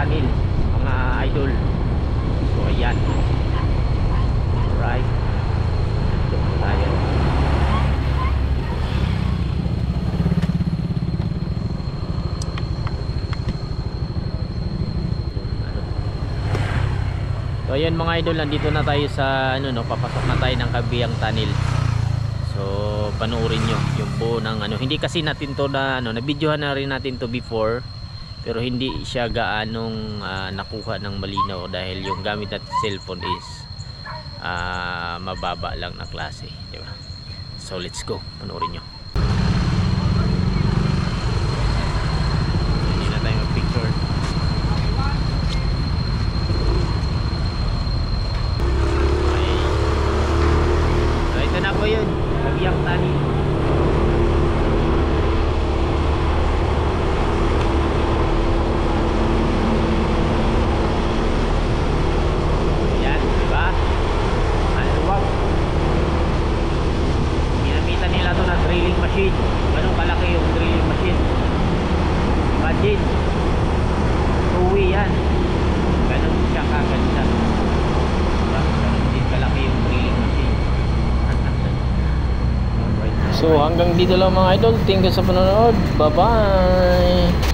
tunnel mga idol. So ayan, alright, dito po tayo. So ayan mga idol, nandito na tayo sa ano, no, papasok na tayo ng Kabihang Tunnel. So panoorin nyo yung buo ng ano, hindi kasi natin to na ano, na-videohan na rin natin to before, pero hindi siya gaanong nakuha ng malinaw dahil yung gamit natin cellphone is mababa lang na klase, di ba? So let's go, panoorin nyo. Hindi na tayo mag-picture. Ito na po yun, Kabihang Tunnel. Yan, diba? Maluwag. Ginamitan nila ito na drilling machine. Ganun kalaki yung drilling machine. Imagine, tuwi yan. Ganun siya kaganda. Diba? Ganun din kalaki yung drilling machine. So hanggang dito lang mga idol. Thank you sa panonood. Bye bye.